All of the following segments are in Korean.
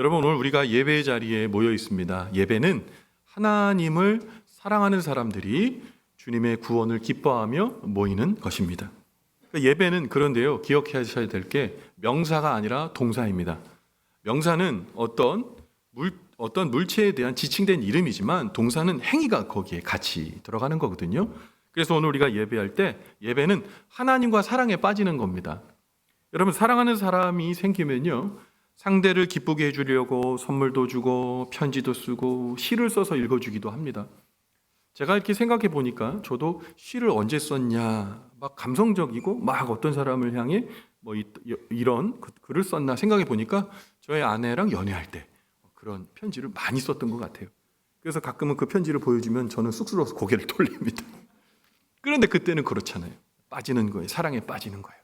여러분, 오늘 우리가 예배의 자리에 모여 있습니다. 예배는 하나님을 사랑하는 사람들이 주님의 구원을 기뻐하며 모이는 것입니다. 그러니까 예배는 그런데요, 기억하셔야 될 게 명사가 아니라 동사입니다. 명사는 어떤 물체에 대한 지칭된 이름이지만 동사는 행위가 거기에 같이 들어가는 거거든요. 그래서 오늘 우리가 예배할 때 예배는 하나님과 사랑에 빠지는 겁니다. 여러분, 사랑하는 사람이 생기면요, 상대를 기쁘게 해주려고 선물도 주고 편지도 쓰고 시를 써서 읽어주기도 합니다. 제가 이렇게 생각해 보니까 저도 시를 언제 썼냐, 막 감성적이고 막 어떤 사람을 향해 뭐 이런 글을 썼나 생각해 보니까 저의 아내랑 연애할 때 그런 편지를 많이 썼던 것 같아요. 그래서 가끔은 그 편지를 보여주면 저는 쑥스러워서 고개를 돌립니다. 그런데 그때는 그렇잖아요. 빠지는 거예요. 사랑에 빠지는 거예요.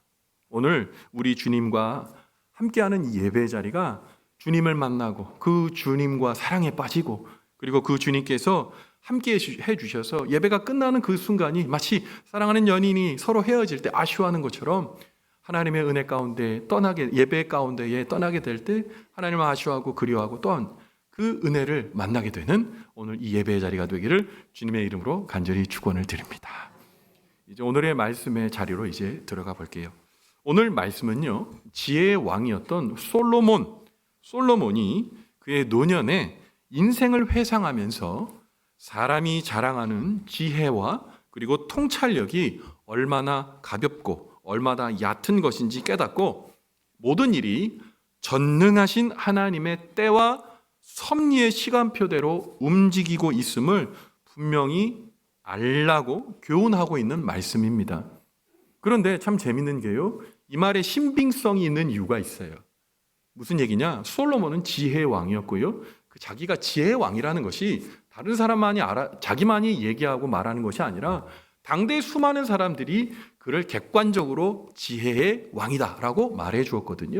오늘 우리 주님과 함께하는 이 예배 자리가 주님을 만나고 그 주님과 사랑에 빠지고 그리고 그 주님께서 함께 해주셔서 예배가 끝나는 그 순간이 마치 사랑하는 연인이 서로 헤어질 때 아쉬워하는 것처럼 하나님의 은혜 가운데 예배 가운데에 떠나게 될 때 하나님을 아쉬워하고 그리워하고 또한 그 은혜를 만나게 되는 오늘 이 예배의 자리가 되기를 주님의 이름으로 간절히 축원을 드립니다. 이제 오늘의 말씀의 자리로 이제 들어가 볼게요. 오늘 말씀은요, 지혜의 왕이었던 솔로몬이 그의 노년에 인생을 회상하면서 사람이 자랑하는 지혜와 그리고 통찰력이 얼마나 가볍고 얼마나 얕은 것인지 깨닫고 모든 일이 전능하신 하나님의 때와 섭리의 시간표대로 움직이고 있음을 분명히 알라고 교훈하고 있는 말씀입니다. 그런데 참 재밌는 게요, 이 말에 신빙성이 있는 이유가 있어요. 무슨 얘기냐? 솔로몬은 지혜의 왕이었고요, 자기가 지혜의 왕이라는 것이 다른 사람만이 자기만이 얘기하고 말하는 것이 아니라 당대 수많은 사람들이 그를 객관적으로 지혜의 왕이다라고 말해 주었거든요.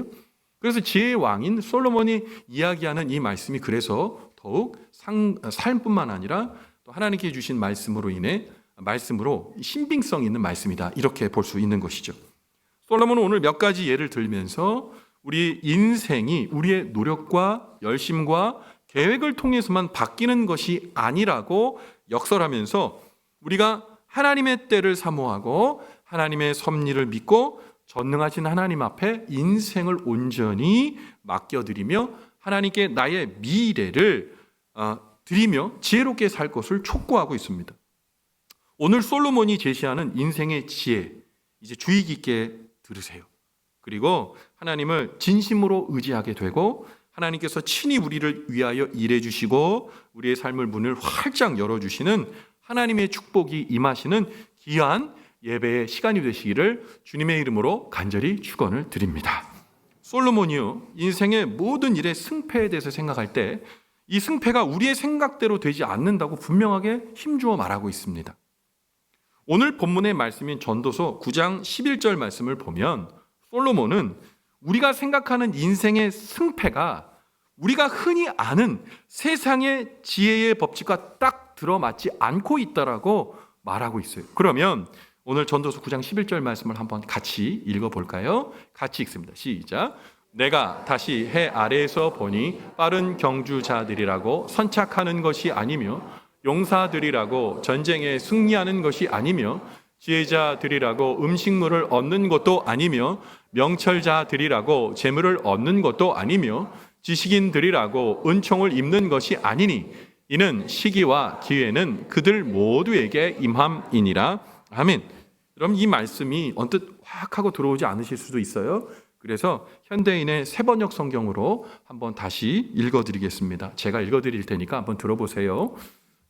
그래서 지혜의 왕인 솔로몬이 이야기하는 이 말씀이 그래서 더욱 삶뿐만 아니라 또 하나님께 주신 말씀으로 신빙성 있는 말씀이다, 이렇게 볼 수 있는 것이죠. 솔로몬은 오늘 몇 가지 예를 들면서 우리 인생이 우리의 노력과 열심과 계획을 통해서만 바뀌는 것이 아니라고 역설하면서 우리가 하나님의 때를 사모하고 하나님의 섭리를 믿고 전능하신 하나님 앞에 인생을 온전히 맡겨드리며 하나님께 나의 미래를 드리며 지혜롭게 살 것을 촉구하고 있습니다. 오늘 솔로몬이 제시하는 인생의 지혜, 이제 주의 깊게 들으세요. 그리고 하나님을 진심으로 의지하게 되고 하나님께서 친히 우리를 위하여 일해 주시고 우리의 삶을 문을 활짝 열어주시는 하나님의 축복이 임하시는 귀한 예배의 시간이 되시기를 주님의 이름으로 간절히 축원을 드립니다. 솔로몬이요, 인생의 모든 일의 승패에 대해서 생각할 때 이 승패가 우리의 생각대로 되지 않는다고 분명하게 힘주어 말하고 있습니다. 오늘 본문의 말씀인 전도서 9장 11절 말씀을 보면 솔로몬은 우리가 생각하는 인생의 승패가 우리가 흔히 아는 세상의 지혜의 법칙과 딱 들어맞지 않고 있다라고 말하고 있어요. 그러면 오늘 전도서 9장 11절 말씀을 한번 같이 읽어볼까요? 같이 읽습니다. 시작. 내가 다시 해 아래에서 보니 빠른 경주자들이라고 선착하는 것이 아니며 용사들이라고 전쟁에 승리하는 것이 아니며 지혜자들이라고 음식물을 얻는 것도 아니며 명철자들이라고 재물을 얻는 것도 아니며 지식인들이라고 은총을 입는 것이 아니니 이는 시기와 기회는 그들 모두에게 임함이니라. 아멘. 그럼 이 말씀이 언뜻 확 하고 들어오지 않으실 수도 있어요. 그래서 현대인의 새번역 성경으로 한번 다시 읽어드리겠습니다. 제가 읽어드릴 테니까 한번 들어보세요.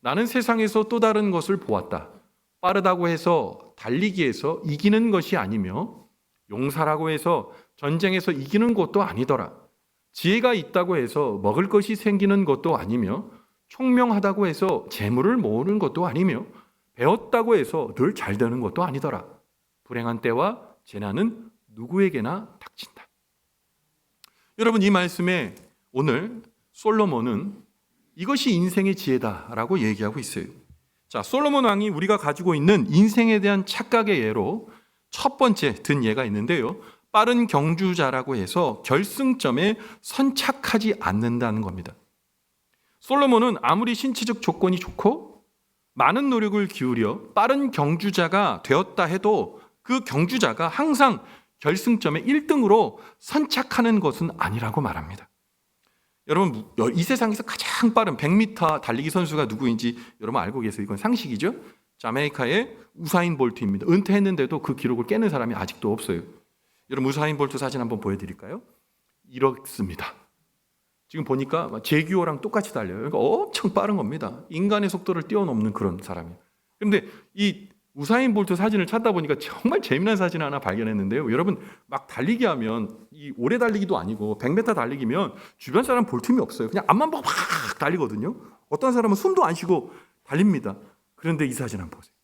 나는 세상에서 또 다른 것을 보았다. 빠르다고 해서 달리기에서 이기는 것이 아니며 용사라고 해서 전쟁에서 이기는 것도 아니더라. 지혜가 있다고 해서 먹을 것이 생기는 것도 아니며 총명하다고 해서 재물을 모으는 것도 아니며 배웠다고 해서 늘 잘 되는 것도 아니더라. 불행한 때와 재난은 누구에게나 닥친다. 여러분, 이 말씀에 오늘 솔로몬은 이것이 인생의 지혜다라고 얘기하고 있어요. 자, 솔로몬 왕이 우리가 가지고 있는 인생에 대한 착각의 예로 첫 번째 든 예가 있는데요, 빠른 경주자라고 해서 결승점에 선착하지 않는다는 겁니다. 솔로몬은 아무리 신체적 조건이 좋고 많은 노력을 기울여 빠른 경주자가 되었다 해도 그 경주자가 항상 결승점에 1등으로 선착하는 것은 아니라고 말합니다. 여러분, 이 세상에서 가장 빠른 100m 달리기 선수가 누구인지 여러분 알고 계세요? 이건 상식이죠? 자메이카의 우사인 볼트입니다. 은퇴했는데도 그 기록을 깨는 사람이 아직도 없어요. 여러분, 우사인 볼트 사진 한번 보여드릴까요? 이렇습니다. 지금 보니까 제규어랑 똑같이 달려요. 그러니까 엄청 빠른 겁니다. 인간의 속도를 뛰어넘는 그런 사람이에요. 그런데 이 우사인 볼트 사진을 찾다 보니까 정말 재미난 사진 하나 발견했는데요. 여러분, 막 달리기 하면 이 오래 달리기도 아니고 100m 달리기면 주변 사람 볼 틈이 없어요. 그냥 앞만 보고 막 달리거든요. 어떤 사람은 숨도 안 쉬고 달립니다. 그런데 이 사진 한번 보세요.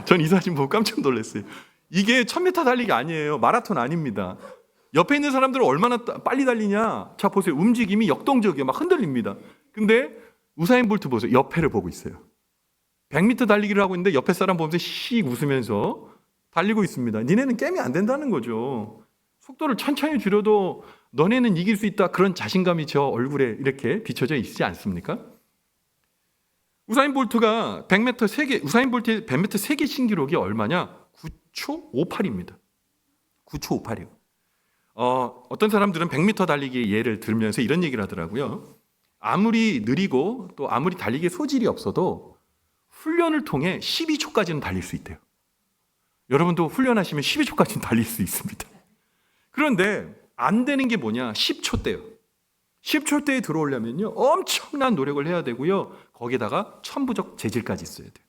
전 이 사진 보고 깜짝 놀랐어요. 이게 1000m 달리기 아니에요. 마라톤 아닙니다. 옆에 있는 사람들은 얼마나 빨리 달리냐. 자, 보세요. 움직임이 역동적이에요. 막 흔들립니다. 근데 우사인 볼트 보세요. 옆에를 보고 있어요. 100m 달리기를 하고 있는데 옆에 사람 보면서 씩 웃으면서 달리고 있습니다. 니네는 게임이 안 된다는 거죠. 속도를 천천히 줄여도 너네는 이길 수 있다. 그런 자신감이 저 얼굴에 이렇게 비춰져 있지 않습니까? 우사인 볼트가 100m 세계, 우사인 볼트의 100m 세계 신기록이 얼마냐? 9초 58입니다. 9초 58이요. 어떤 사람들은 100m 달리기의 예를 들면서 이런 얘기를 하더라고요. 아무리 느리고 또 아무리 달리기에 소질이 없어도 훈련을 통해 12초까지는 달릴 수 있대요. 여러분도 훈련하시면 12초까지는 달릴 수 있습니다. 그런데 안 되는 게 뭐냐? 10초대요. 10초대에 들어오려면요, 엄청난 노력을 해야 되고요. 거기다가 천부적 재질까지 있어야 돼요.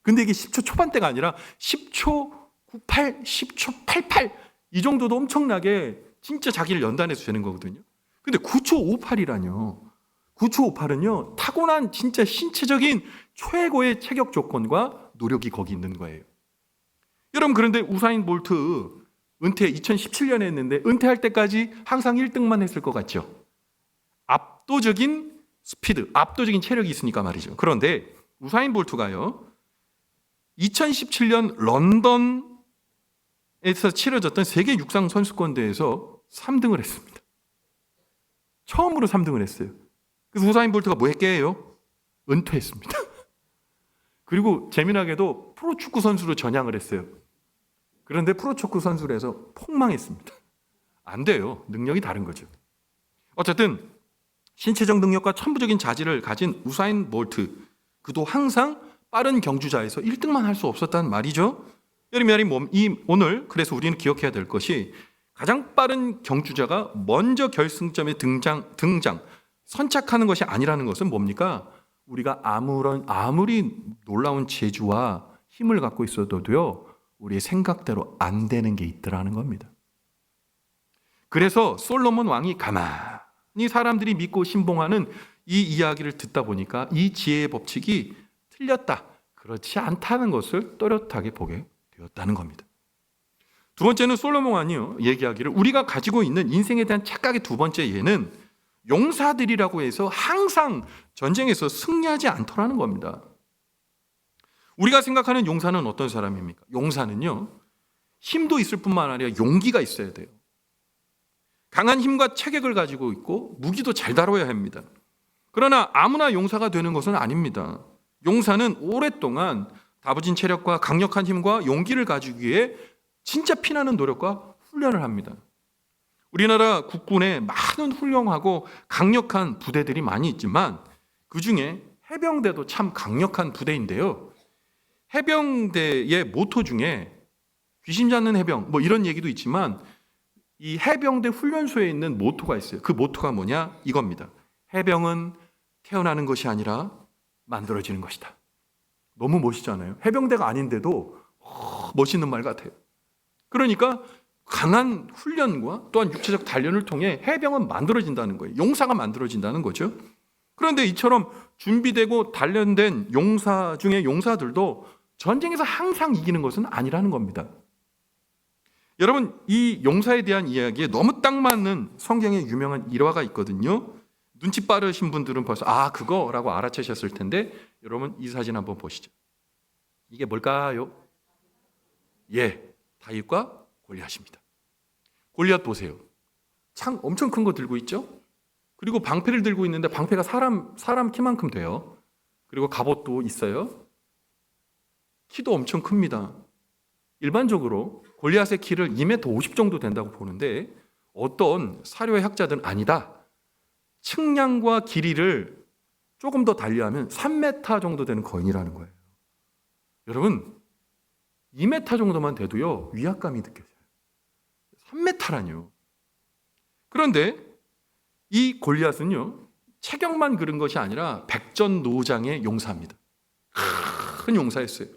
근데 이게 10초 초반대가 아니라 10초 98, 10초 88 이 정도도 엄청나게 진짜 자기를 연단해서 되는 거거든요. 근데 9초 58이라뇨. 9초 58은요, 타고난 진짜 신체적인 최고의 체격 조건과 노력이 거기 있는 거예요. 여러분, 그런데 우사인 볼트 은퇴 2017년에 했는데 은퇴할 때까지 항상 1등만 했을 것 같죠? 압도적인 스피드, 압도적인 체력이 있으니까 말이죠. 그런데 우사인 볼트가요, 2017년 런던에서 치러졌던 세계 육상 선수권대회에서 3등을 했습니다. 처음으로 3등을 했어요. 그래서 우사인 볼트가 뭐 했게요? 은퇴했습니다. 그리고 재미나게도 프로축구 선수로 전향을 했어요. 그런데 프로축구 선수로 해서 폭망했습니다. 안 돼요. 능력이 다른 거죠. 어쨌든 신체적 능력과 천부적인 자질을 가진 우사인 볼트, 그도 항상 빠른 경주자에서 1등만 할 수 없었다는 말이죠. 오늘 그래서 우리는 기억해야 될 것이 가장 빠른 경주자가 먼저 결승점에 등장 선착하는 것이 아니라는 것은 뭡니까? 우리가 아무리 놀라운 재주와 힘을 갖고 있어도요, 우리의 생각대로 안 되는 게 있더라는 겁니다. 그래서 솔로몬 왕이 가만히 사람들이 믿고 신봉하는 이 이야기를 듣다 보니까 이 지혜의 법칙이 틀렸다, 그렇지 않다는 것을 또렷하게 보게 되었다는 겁니다. 두 번째는 솔로몬 왕이 얘기하기를 우리가 가지고 있는 인생에 대한 착각의 두 번째 예는 용사들이라고 해서 항상 전쟁에서 승리하지 않더라는 겁니다. 우리가 생각하는 용사는 어떤 사람입니까? 용사는요, 힘도 있을 뿐만 아니라 용기가 있어야 돼요. 강한 힘과 체격을 가지고 있고 무기도 잘 다뤄야 합니다. 그러나 아무나 용사가 되는 것은 아닙니다. 용사는 오랫동안 다부진 체력과 강력한 힘과 용기를 가지기 위해 진짜 피나는 노력과 훈련을 합니다. 우리나라 국군에 많은 훌륭하고 강력한 부대들이 많이 있지만 그중에 해병대도 참 강력한 부대인데요. 해병대의 모토 중에 귀신 잡는 해병 뭐 이런 얘기도 있지만 이 해병대 훈련소에 있는 모토가 있어요. 그 모토가 뭐냐? 이겁니다. 해병은 태어나는 것이 아니라 만들어지는 것이다. 너무 멋있잖아요. 해병대가 아닌데도 멋있는 말 같아요. 그러니까 강한 훈련과 또한 육체적 단련을 통해 해병은 만들어진다는 거예요. 용사가 만들어진다는 거죠. 그런데 이처럼 준비되고 단련된 용사 중에 용사들도 전쟁에서 항상 이기는 것은 아니라는 겁니다. 여러분, 이 용사에 대한 이야기에 너무 딱 맞는 성경의 유명한 일화가 있거든요. 눈치 빠르신 분들은 벌써 그거라고 알아채셨을 텐데 여러분 이 사진 한번 보시죠. 이게 뭘까요? 다윗과 골리앗입니다. 골리앗 보세요. 창 엄청 큰 거 들고 있죠? 그리고 방패를 들고 있는데 방패가 사람 키만큼 돼요. 그리고 갑옷도 있어요. 키도 엄청 큽니다. 일반적으로 골리앗의 키를 2m 50 정도 된다고 보는데 어떤 사료학자들은 아니다. 측량과 길이를 조금 더 달리하면 3m 정도 되는 거인이라는 거예요. 여러분 2m 정도만 돼도요 위압감이 느껴져요. 3m라뇨. 그런데 이 골리앗은요 체격만 그런 것이 아니라 백전노장의 용사입니다. 큰 용사였어요.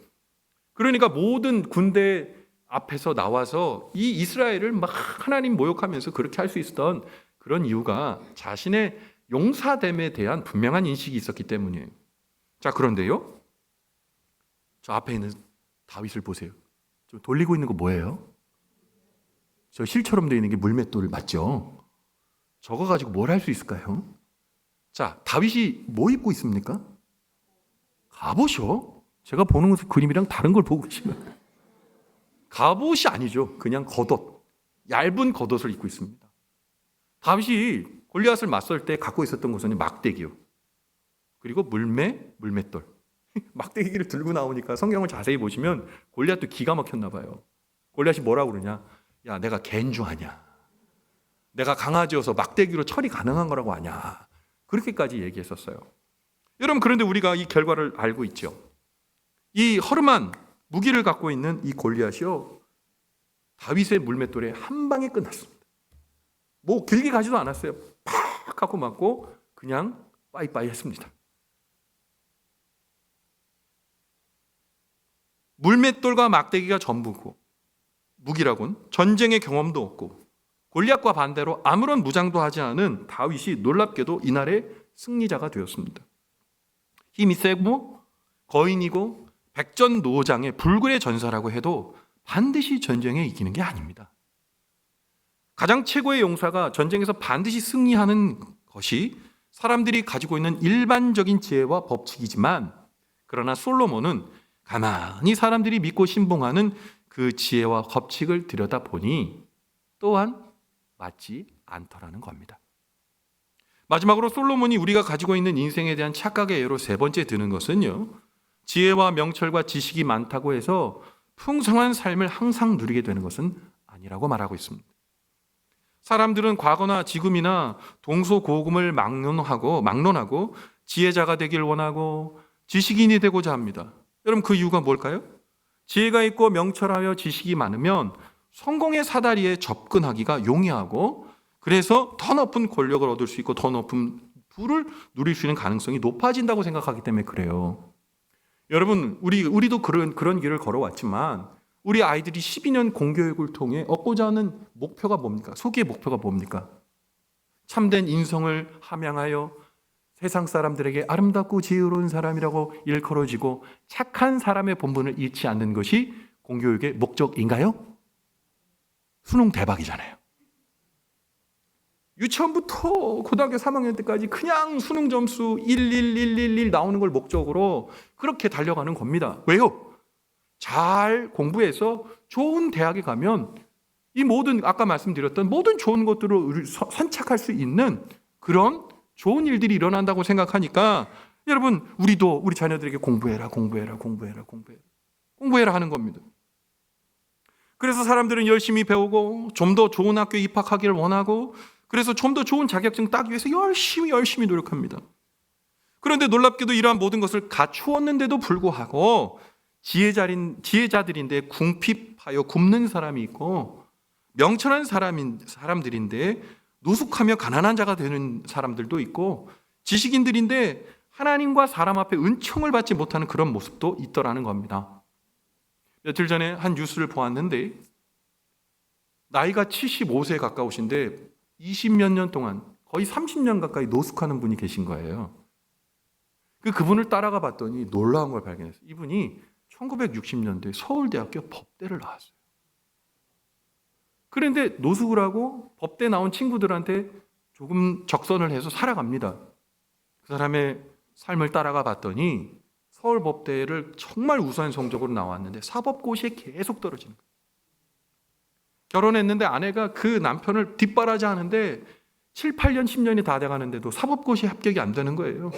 그러니까 모든 군대 앞에서 나와서 이 이스라엘을 막 하나님 모욕하면서 그렇게 할 수 있었던 그런 이유가 자신의 용사됨에 대한 분명한 인식이 있었기 때문이에요. 자, 그런데요, 저 앞에 있는 다윗을 보세요. 좀 돌리고 있는 거 뭐예요? 저 실처럼 되어 있는 게 물맷돌 맞죠? 저거 가지고 뭘 할 수 있을까요? 자, 다윗이 뭐 입고 있습니까? 갑옷이요? 제가 보는 그림이랑 다른 걸 보고 계시면 갑옷이 아니죠. 그냥 겉옷, 얇은 겉옷을 입고 있습니다. 다윗이 골리앗을 맞설 때 갖고 있었던 것은 막대기요. 그리고 물맷돌. 막대기를 들고 나오니까 성경을 자세히 보시면 골리앗도 기가 막혔나 봐요. 골리앗이 뭐라고 그러냐? 야, 내가 갠 줄 아냐? 내가 강아지여서 막대기로 처리 가능한 거라고 아냐? 그렇게까지 얘기했었어요. 여러분, 그런데 우리가 이 결과를 알고 있죠. 이 허름한 무기를 갖고 있는 이 골리앗이요, 다윗의 물맷돌에 한 방에 끝났습니다. 뭐 길게 가지도 않았어요. 팍 하고 맞고 그냥 빠이빠이 했습니다. 물맷돌과 막대기가 전부고 무기라곤 전쟁의 경험도 없고 골리앗과 반대로 아무런 무장도 하지 않은 다윗이 놀랍게도 이날의 승리자가 되었습니다. 힘이 세고 거인이고 백전노장의 불굴의 전사라고 해도 반드시 전쟁에 이기는 게 아닙니다. 가장 최고의 용사가 전쟁에서 반드시 승리하는 것이 사람들이 가지고 있는 일반적인 지혜와 법칙이지만, 그러나 솔로몬은 가만히 사람들이 믿고 신봉하는 그 지혜와 법칙을 들여다보니 또한 맞지 않더라는 겁니다. 마지막으로 솔로몬이 우리가 가지고 있는 인생에 대한 착각의 예로 세 번째 드는 것은요, 지혜와 명철과 지식이 많다고 해서 풍성한 삶을 항상 누리게 되는 것은 아니라고 말하고 있습니다. 사람들은 과거나 지금이나 동서고금을 막론하고 지혜자가 되길 원하고 지식인이 되고자 합니다. 여러분, 그 이유가 뭘까요? 지혜가 있고 명철하여 지식이 많으면 성공의 사다리에 접근하기가 용이하고, 그래서 더 높은 권력을 얻을 수 있고 더 높은 부를 누릴 수 있는 가능성이 높아진다고 생각하기 때문에 그래요. 여러분, 우리도 그런 길을 걸어왔지만 우리 아이들이 12년 공교육을 통해 얻고자 하는 목표가 뭡니까? 소기의 목표가 뭡니까? 참된 인성을 함양하여 세상 사람들에게 아름답고 지혜로운 사람이라고 일컬어지고 착한 사람의 본분을 잃지 않는 것이 공교육의 목적인가요? 수능 대박이잖아요. 유치원부터 고등학교 3학년 때까지 그냥 수능 점수 11111 나오는 걸 목적으로 그렇게 달려가는 겁니다. 왜요? 잘 공부해서 좋은 대학에 가면 이 모든, 아까 말씀드렸던 모든 좋은 것들을 선착할 수 있는 그런 좋은 일들이 일어난다고 생각하니까, 여러분, 우리도 우리 자녀들에게 공부해라 하는 겁니다. 그래서 사람들은 열심히 배우고 좀 더 좋은 학교에 입학하기를 원하고, 그래서 좀 더 좋은 자격증 따기 위해서 열심히 노력합니다. 그런데 놀랍게도 이러한 모든 것을 갖추었는데도 불구하고 지혜자들인데 궁핍하여 굶는 사람이 있고, 명철한 사람들인데 노숙하며 가난한 자가 되는 사람들도 있고, 지식인들인데 하나님과 사람 앞에 은총을 받지 못하는 그런 모습도 있더라는 겁니다. 며칠 전에 한 뉴스를 보았는데, 나이가 75세에 가까우신데 20몇 년 동안 거의 30년 가까이 노숙하는 분이 계신 거예요. 그분을 따라가 봤더니 놀라운 걸 발견했어요. 이분이 1960년대 서울대학교 법대를 나왔어요. 그런데 노숙을 하고 법대 나온 친구들한테 조금 적선을 해서 살아갑니다. 그 사람의 삶을 따라가 봤더니 서울법대를 정말 우수한 성적으로 나왔는데 사법고시에 계속 떨어지는 거예요. 결혼했는데 아내가 그 남편을 뒷바라지 하는데 7, 8년, 10년이 다 돼가는데도 사법고시 합격이 안 되는 거예요.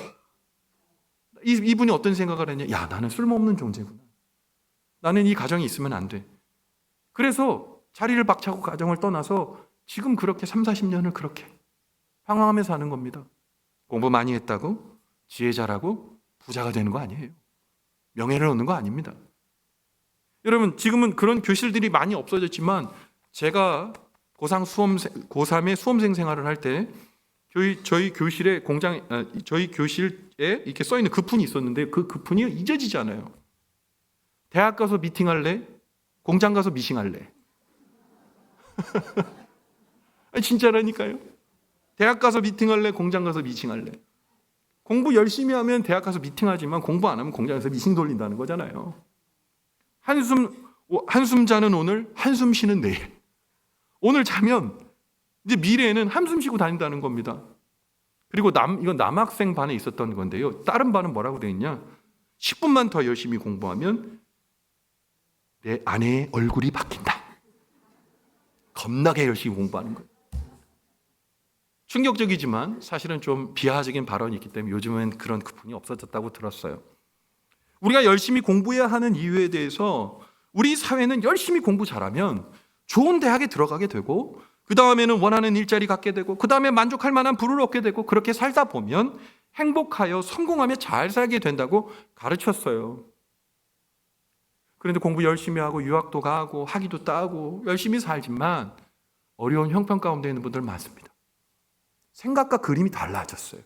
이분이 어떤 생각을 했냐? 야, 나는 쓸모없는 존재구나. 나는 이 가정이 있으면 안 돼. 그래서 자리를 박차고 가정을 떠나서 지금 그렇게 3, 40년을 그렇게 방황하며 사는 겁니다. 공부 많이 했다고 지혜 잘하고 부자가 되는 거 아니에요. 명예를 얻는 거 아닙니다. 여러분, 지금은 그런 교실들이 많이 없어졌지만 제가 고3의 수험생 생활을 할 때 저희 교실에 저희 교실에 이렇게 써 있는 급훈이 있었는데 그 급훈이 잊어지지 않아요. 대학 가서 미팅할래? 공장 가서 미싱할래? 진짜라니까요. 대학 가서 미팅할래? 공장 가서 미싱할래? 공부 열심히 하면 대학 가서 미팅하지만 공부 안 하면 공장에서 미싱 돌린다는 거잖아요. 한숨 자는 오늘, 한숨 쉬는 내일. 오늘 자면 이제 미래에는 한숨 쉬고 다닌다는 겁니다. 그리고 이건 남학생 반에 있었던 건데요. 다른 반은 뭐라고 되어 있냐? 10분만 더 열심히 공부하면 내 아내의 얼굴이 바뀐다. 겁나게 열심히 공부하는 거예요. 충격적이지만 사실은 좀 비하적인 발언이 있기 때문에 요즘은 그런 급풍이 없어졌다고 들었어요. 우리가 열심히 공부해야 하는 이유에 대해서 우리 사회는 열심히 공부 잘하면 좋은 대학에 들어가게 되고 그 다음에는 원하는 일자리 갖게 되고 그 다음에 만족할 만한 부를 얻게 되고 그렇게 살다 보면 행복하여 성공하며 잘 살게 된다고 가르쳤어요. 그런데 공부 열심히 하고 유학도 가고 학위도 따고 열심히 살지만 어려운 형편 가운데 있는 분들 많습니다. 생각과 그림이 달라졌어요.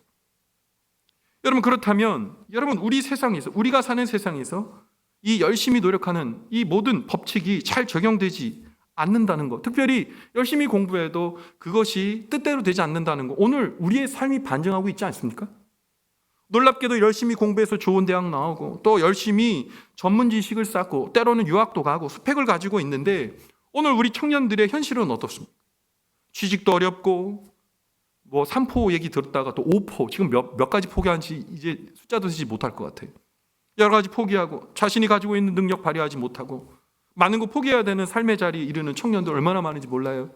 여러분, 그렇다면 여러분, 우리가 사는 세상에서 이 열심히 노력하는 이 모든 법칙이 잘 적용되지 않는다는 것, 특별히 열심히 공부해도 그것이 뜻대로 되지 않는다는 것, 오늘 우리의 삶이 반증하고 있지 않습니까? 놀랍게도 열심히 공부해서 좋은 대학 나오고 또 열심히 전문 지식을 쌓고 때로는 유학도 가고 스펙을 가지고 있는데 오늘 우리 청년들의 현실은 어떻습니까? 취직도 어렵고 3포 얘기 들었다가 또 5포, 지금 몇 가지 포기한지 이제 숫자도 세지 못할 것 같아요. 여러 가지 포기하고 자신이 가지고 있는 능력 발휘하지 못하고 많은 거 포기해야 되는 삶의 자리에 이르는 청년들 얼마나 많은지 몰라요.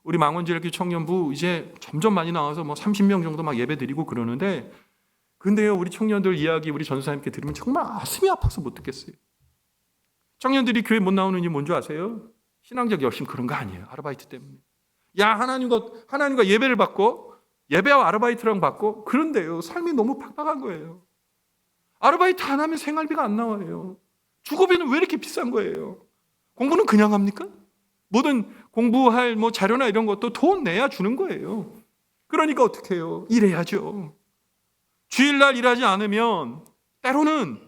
우리 망원지역교 청년부 이제 점점 많이 나와서 30명 정도 막 예배 드리고 그러는데 근데요, 우리 청년들 이야기 우리 전사님께 들으면 정말 가슴이 아파서 못 듣겠어요. 청년들이 교회 못 나오는 이유 뭔지 아세요? 신앙적 열심 그런 거 아니에요. 아르바이트 때문에. 하나님과 예배를 받고 예배와 아르바이트랑 받고 그런데요, 삶이 너무 팍팍한 거예요. 아르바이트 안 하면 생활비가 안 나와요. 주거비는 왜 이렇게 비싼 거예요? 공부는 그냥 합니까? 모든 공부할 자료나 이런 것도 돈 내야 주는 거예요. 그러니까 어떻게 해요? 일해야죠. 주일날 일하지 않으면 때로는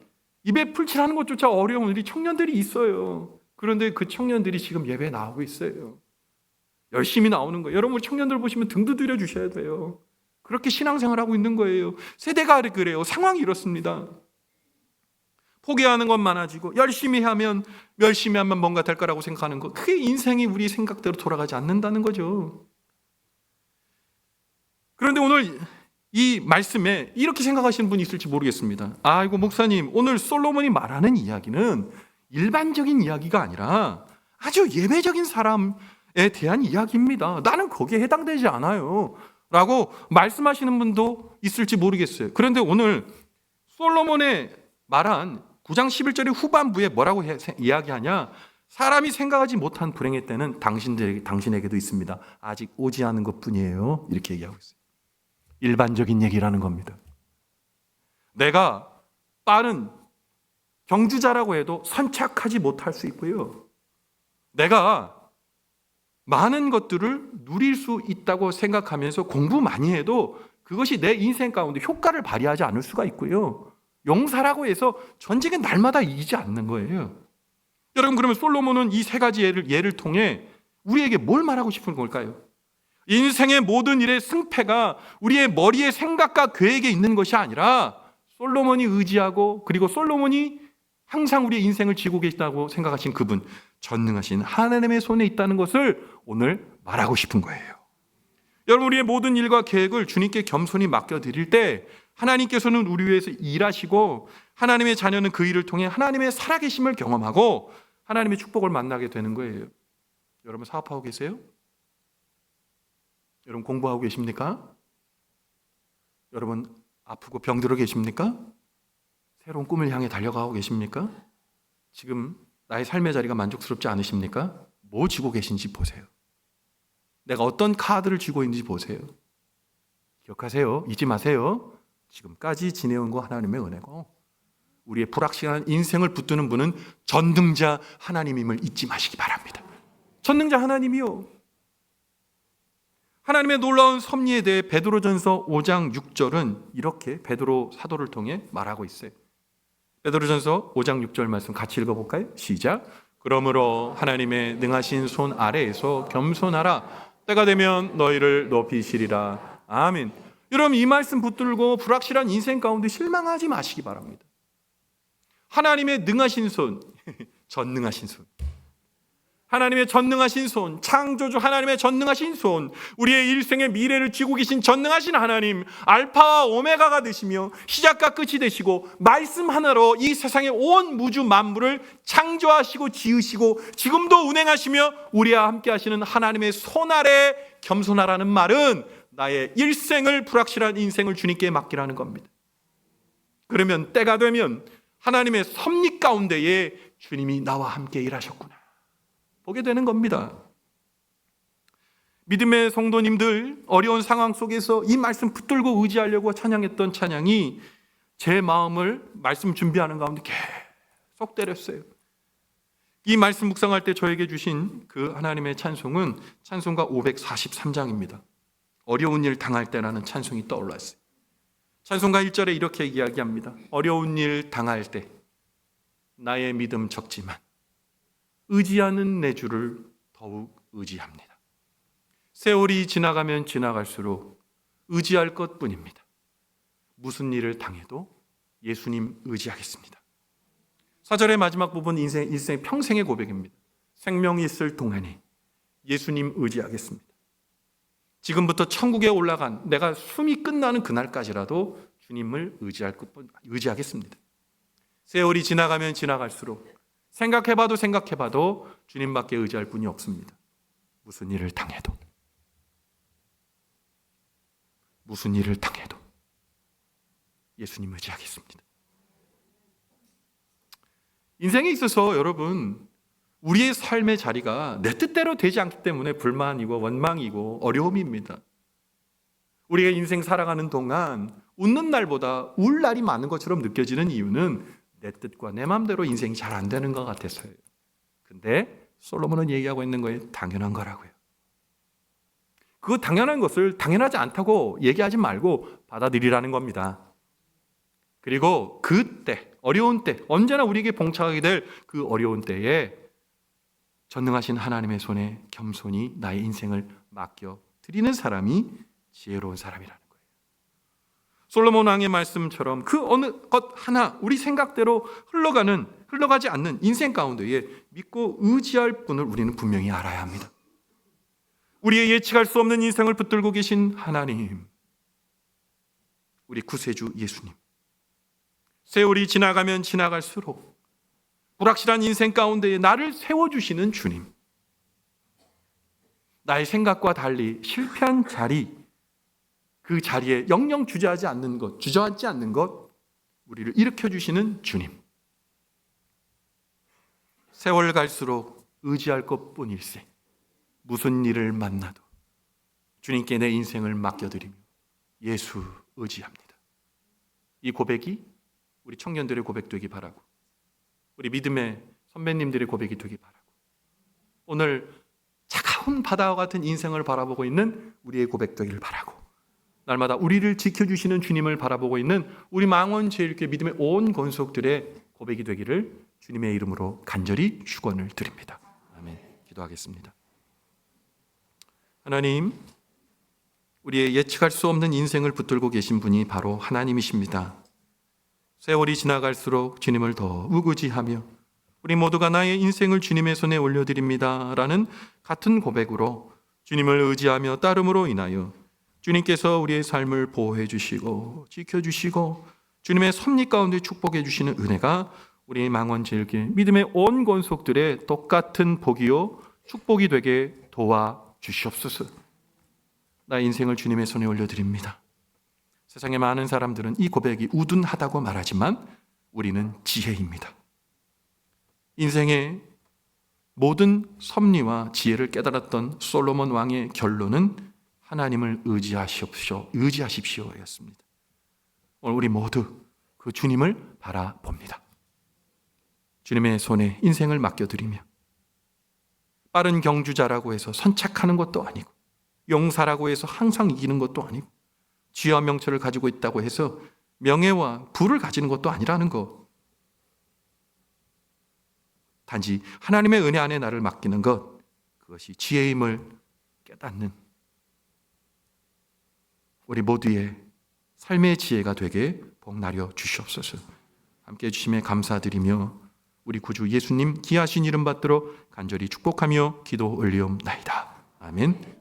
입에 풀칠하는 것조차 어려운 우리 청년들이 있어요. 그런데 그 청년들이 지금 예배에 나오고 있어요. 열심히 나오는 거예요. 여러분, 청년들 보시면 등도 들여주셔야 돼요. 그렇게 신앙생활하고 있는 거예요. 세대가 그래요. 상황이 이렇습니다. 포기하는 건 많아지고 열심히 하면 뭔가 될 거라고 생각하는 거, 그게 인생이 우리 생각대로 돌아가지 않는다는 거죠. 그런데 오늘 이 말씀에 이렇게 생각하시는 분이 있을지 모르겠습니다. 아이고, 목사님, 오늘 솔로몬이 말하는 이야기는 일반적인 이야기가 아니라 아주 예외적인 사람에 대한 이야기입니다. 나는 거기에 해당되지 않아요 라고 말씀하시는 분도 있을지 모르겠어요. 그런데 오늘 솔로몬의 말한 9장 11절의 후반부에 뭐라고 이야기하냐? 사람이 생각하지 못한 불행의 때는 당신에게도 있습니다. 아직 오지 않은 것뿐이에요. 이렇게 얘기하고 있어요. 일반적인 얘기라는 겁니다. 내가 빠른 경주자라고 해도 선착하지 못할 수 있고요. 내가 많은 것들을 누릴 수 있다고 생각하면서 공부 많이 해도 그것이 내 인생 가운데 효과를 발휘하지 않을 수가 있고요. 용사라고 해서 전쟁은 날마다 이기지 않는 거예요. 여러분, 그러면 솔로몬은 이 세 가지 예를 통해 우리에게 뭘 말하고 싶은 걸까요? 인생의 모든 일의 승패가 우리의 머리의 생각과 계획에 있는 것이 아니라 솔로몬이 의지하고 그리고 솔로몬이 항상 우리의 인생을 지고 계시다고 생각하신 그분, 전능하신 하나님의 손에 있다는 것을 오늘 말하고 싶은 거예요. 여러분, 우리의 모든 일과 계획을 주님께 겸손히 맡겨드릴 때 하나님께서는 우리 위해서 일하시고 하나님의 자녀는 그 일을 통해 하나님의 살아계심을 경험하고 하나님의 축복을 만나게 되는 거예요. 여러분 사업하고 계세요? 여러분 공부하고 계십니까? 여러분 아프고 병들어 계십니까? 새로운 꿈을 향해 달려가고 계십니까? 지금 나의 삶의 자리가 만족스럽지 않으십니까? 뭐 쥐고 계신지 보세요. 내가 어떤 카드를 쥐고 있는지 보세요. 기억하세요. 잊지 마세요. 지금까지 지내온 거 하나님의 은혜고 우리의 불확실한 인생을 붙드는 분은 전능자 하나님임을 잊지 마시기 바랍니다. 전능자 하나님이요. 하나님의 놀라운 섭리에 대해 베드로전서 5장 6절은 이렇게 베드로 사도를 통해 말하고 있어요. 베드로전서 5장 6절 말씀 같이 읽어볼까요? 시작. 그러므로 하나님의 능하신 손 아래에서 겸손하라. 때가 되면 너희를 높이시리라. 아멘. 여러분 이 말씀 붙들고 불확실한 인생 가운데 실망하지 마시기 바랍니다. 하나님의 능하신 손, 전능하신 손, 하나님의 전능하신 손, 창조주 하나님의 전능하신 손, 우리의 일생의 미래를 쥐고 계신 전능하신 하나님, 알파와 오메가가 되시며 시작과 끝이 되시고 말씀 하나로 이 세상의 온 무주 만물을 창조하시고 지으시고 지금도 운행하시며 우리와 함께 하시는 하나님의 손 아래 겸손하라는 말은 나의 일생을 불확실한 인생을 주님께 맡기라는 겁니다. 그러면 때가 되면 하나님의 섭리 가운데에 주님이 나와 함께 일하셨구나 보게 되는 겁니다. 믿음의 성도님들, 어려운 상황 속에서 이 말씀 붙들고 의지하려고 찬양했던 찬양이 제 마음을 말씀 준비하는 가운데 계속 때렸어요. 이 말씀 묵상할 때 저에게 주신 그 하나님의 찬송은 찬송가 543장입니다. 어려운 일 당할 때라는 찬송이 떠올랐어요. 찬송가 1절에 이렇게 이야기합니다. 어려운 일 당할 때 나의 믿음 적지만 의지하는 내 주를 더욱 의지합니다. 세월이 지나가면 지나갈수록 의지할 것뿐입니다. 무슨 일을 당해도 예수님 의지하겠습니다. 4절의 마지막 부분 일생 평생의 고백입니다. 생명이 있을 동안에 예수님 의지하겠습니다. 지금부터 천국에 올라간 내가 숨이 끝나는 그날까지라도 주님을 의지하겠습니다. 세월이 지나가면 지나갈수록 생각해봐도 주님밖에 의지할 분이 없습니다. 무슨 일을 당해도 예수님 의지하겠습니다. 인생에 있어서 여러분 우리의 삶의 자리가 내 뜻대로 되지 않기 때문에 불만이고 원망이고 어려움입니다. 우리가 인생 살아가는 동안 웃는 날보다 울 날이 많은 것처럼 느껴지는 이유는 내 뜻과 내 마음대로 인생이 잘 안 되는 것 같아서요. 근데 솔로몬은 얘기하고 있는 거예요. 당연한 거라고요. 그 당연한 것을 당연하지 않다고 얘기하지 말고 받아들이라는 겁니다. 그리고 그때 어려운 때 언제나 우리에게 봉착하게 될 그 어려운 때에 전능하신 하나님의 손에 겸손히 나의 인생을 맡겨드리는 사람이 지혜로운 사람이라는 거예요. 솔로몬 왕의 말씀처럼 그 어느 것 하나 우리 생각대로 흘러가지 않는 인생 가운데에 믿고 의지할 분을 우리는 분명히 알아야 합니다. 우리의 예측할 수 없는 인생을 붙들고 계신 하나님, 우리 구세주 예수님, 세월이 지나가면 지나갈수록 불확실한 인생 가운데에 나를 세워주시는 주님, 나의 생각과 달리 실패한 자리, 그 자리에 영영 주저앉지 않는 것, 우리를 일으켜주시는 주님, 세월 갈수록 의지할 것뿐일세 무슨 일을 만나도 주님께 내 인생을 맡겨드리며 예수 의지합니다. 이 고백이 우리 청년들의 고백 되기 바라고 우리 믿음의 선배님들의 고백이 되기 바라고 오늘 차가운 바다와 같은 인생을 바라보고 있는 우리의 고백 되기를 바라고 날마다 우리를 지켜주시는 주님을 바라보고 있는 우리 망원제일교회 믿음의 온 권속들의 고백이 되기를 주님의 이름으로 간절히 축원을 드립니다. 아멘. 기도하겠습니다. 하나님, 우리의 예측할 수 없는 인생을 붙들고 계신 분이 바로 하나님이십니다. 세월이 지나갈수록 주님을 더 의지하며 우리 모두가 나의 인생을 주님의 손에 올려드립니다 라는 같은 고백으로 주님을 의지하며 따름으로 인하여 주님께서 우리의 삶을 보호해 주시고 지켜주시고 주님의 섭리 가운데 축복해 주시는 은혜가 우리 망원제일교회 믿음의 온 권속들의 똑같은 복이요 축복이 되게 도와주시옵소서. 나의 인생을 주님의 손에 올려드립니다. 세상의 많은 사람들은 이 고백이 우둔하다고 말하지만 우리는 지혜입니다. 인생의 모든 섭리와 지혜를 깨달았던 솔로몬 왕의 결론은 하나님을 의지하십시오였습니다. 오늘 우리 모두 그 주님을 바라봅니다. 주님의 손에 인생을 맡겨드리며 빠른 경주자라고 해서 선착하는 것도 아니고 용사라고 해서 항상 이기는 것도 아니고 지혜와 명철을 가지고 있다고 해서 명예와 부를 가지는 것도 아니라는 것. 단지 하나님의 은혜 안에 나를 맡기는 것, 그것이 지혜임을 깨닫는 우리 모두의 삶의 지혜가 되게 복나려 주시옵소서. 함께해 주심에 감사드리며 우리 구주 예수님 귀하신 이름 받들어 간절히 축복하며 기도 올리옵나이다. 아멘.